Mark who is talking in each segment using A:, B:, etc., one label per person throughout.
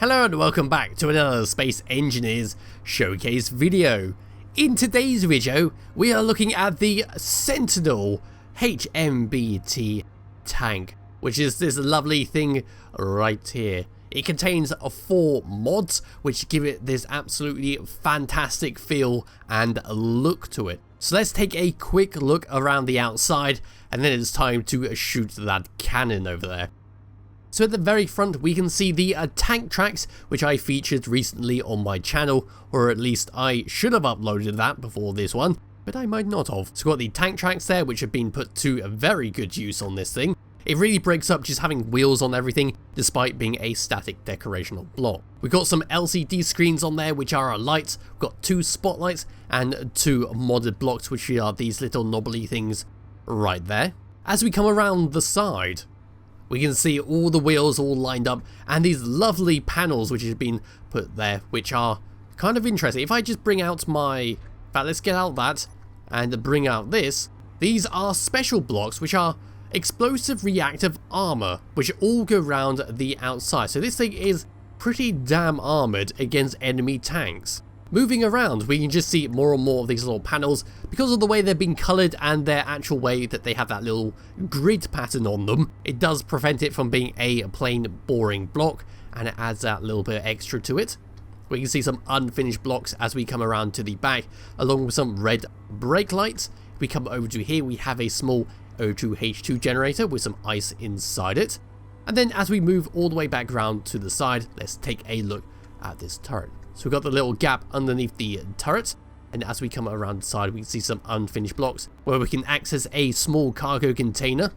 A: Hello and welcome back to another Space Engineers Showcase video. In today's video, we are looking at the Sentinel HMBT tank, which is this lovely thing right here. It contains 4 mods, which give it this absolutely fantastic feel and look to it. So let's take a quick look around the outside, and then it's time to shoot that cannon over there. So at the very front we can see the tank tracks, which I featured recently on my channel, or at least I should have uploaded that before this one, but I might not have. So we've got the tank tracks there, which have been put to a very good use on this thing. It really breaks up just having wheels on everything, despite being a static decorational block. We've got some LCD screens on there, which are our lights. We've got 2 spotlights and 2 modded blocks, which are these little knobbly things right there. As we come around the side, we can see all the wheels all lined up and these lovely panels which have been put there, which are kind of interesting. If I just bring out my... in fact, let's get out that and bring out this. These are special blocks which are explosive reactive armor, which all go around the outside. So this thing is pretty damn armored against enemy tanks. Moving around, we can just see more and more of these little panels because of the way they've been coloured and their actual way that they have that little grid pattern on them. It does prevent it from being a plain boring block, and it adds that little bit extra to it. We can see some unfinished blocks as we come around to the back, along with some red brake lights. If we come over to here, we have a small O2H2 generator with some ice inside it. And then as we move all the way back around to the side, let's take a look at this turret. So we've got the little gap underneath the turret, and as we come around the side we can see some unfinished blocks where we can access a small cargo container.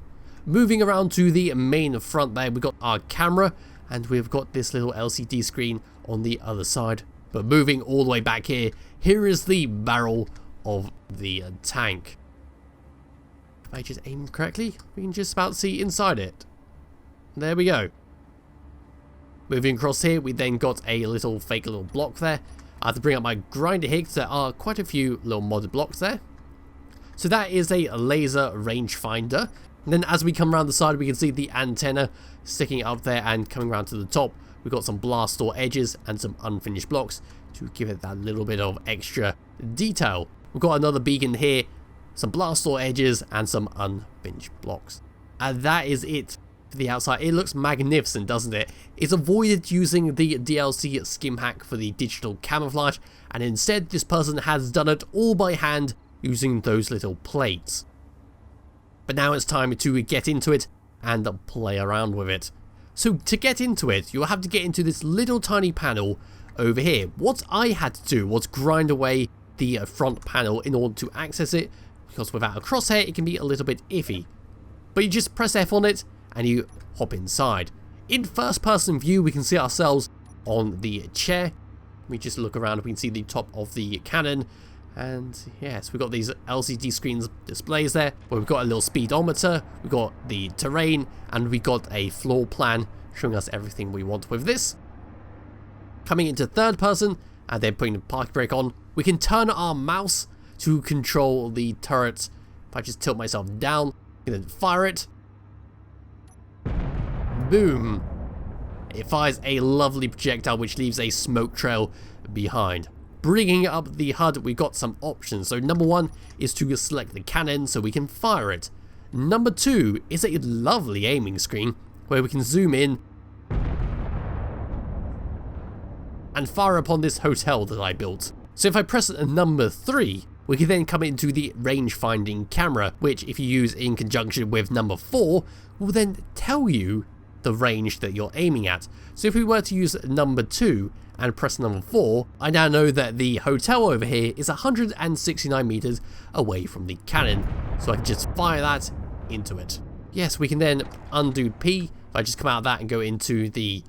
A: Moving around to the main front there, we've got our camera, and we've got this little LCD screen on the other side. But moving all the way back here, here is the barrel of the tank. If I just aim correctly, we can just about see inside it. There we go. Moving across here, we then got a little fake little block there. I have to bring up my grinder here because there are quite a few little modded blocks there. So that is a laser rangefinder. And then as we come around the side, we can see the antenna sticking up there, and coming around to the top, we've got some blast door edges and some unfinished blocks to give it that little bit of extra detail. We've got another beacon here, some blast door edges and some unfinished blocks. And that is it. The outside. It looks magnificent, doesn't it? It's avoided using the DLC skim hack for the digital camouflage, and instead this person has done it all by hand using those little plates. But now it's time to get into it and play around with it. So to get into it, you'll have to get into this little tiny panel over here. What I had to do was grind away the front panel in order to access it, because without a crosshair it can be a little bit iffy. But you just press F on it and you hop inside. In first person view we can see ourselves on the chair. We just look around and we can see the top of the cannon, and yes, we've got these LCD screens displays there where we've got a little speedometer, we've got the terrain, and we've got a floor plan showing us everything we want with this. Coming into third person and then putting the park brake on, we can turn our mouse to control the turret. If I just tilt myself down, and then fire it. Boom! It fires a lovely projectile which leaves a smoke trail behind. Bringing up the HUD, we've got some options. So number 1 is to select the cannon so we can fire it. Number 2 is a lovely aiming screen where we can zoom in and fire upon this hotel that I built. So if I press number 3, we can then come into the range finding camera, which if you use in conjunction with number 4 will then tell you the range that you're aiming at. So if we were to use number 2 and press number 4, I now know that the hotel over here is 169 meters away from the cannon, so I can just fire that into it. Yes, we can then undo P. If I just come out of that and go into the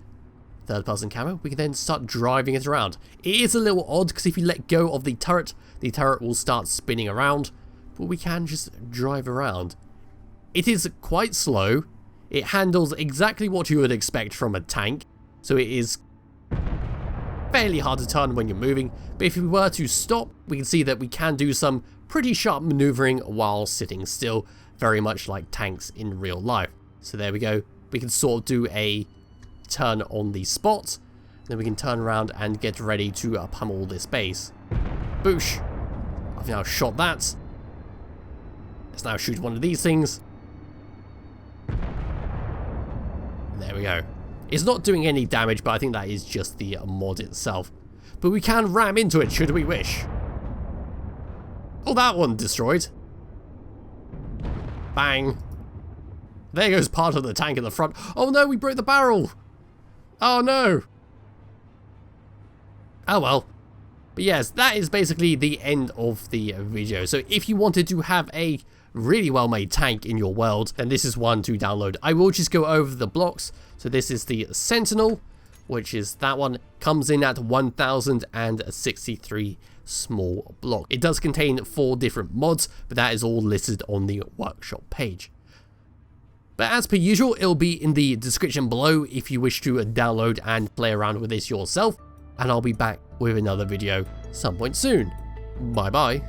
A: third person camera, we can then start driving it around. It is a little odd because if you let go of the turret will start spinning around, but we can just drive around. It is quite slow. It handles exactly what you would expect from a tank, so it is fairly hard to turn when you're moving, but if we were to stop, we can see that we can do some pretty sharp maneuvering while sitting still, very much like tanks in real life. So there we go, we can sort of do a turn on the spot, Then we can turn around and get ready to pummel this base. Boosh! I've now shot that. Let's now shoot one of these things. There we go. It's not doing any damage, but I think that is just the mod itself. But we can ram into it should we wish. Oh, that one destroyed. Bang. There goes part of the tank in the front. Oh no, we broke the barrel. Oh no. Oh well. But yes, that is basically the end of the video. So if you wanted to have a really well made tank in your world, then this is one to download. I will just go over the blocks. So this is the Sentinel, which is that one, comes in at 1063 small block. It does contain 4 different mods, but that is all listed on the workshop page. But as per usual, it'll be in the description below if you wish to download and play around with this yourself. And I'll be back with another video some point soon. Bye bye.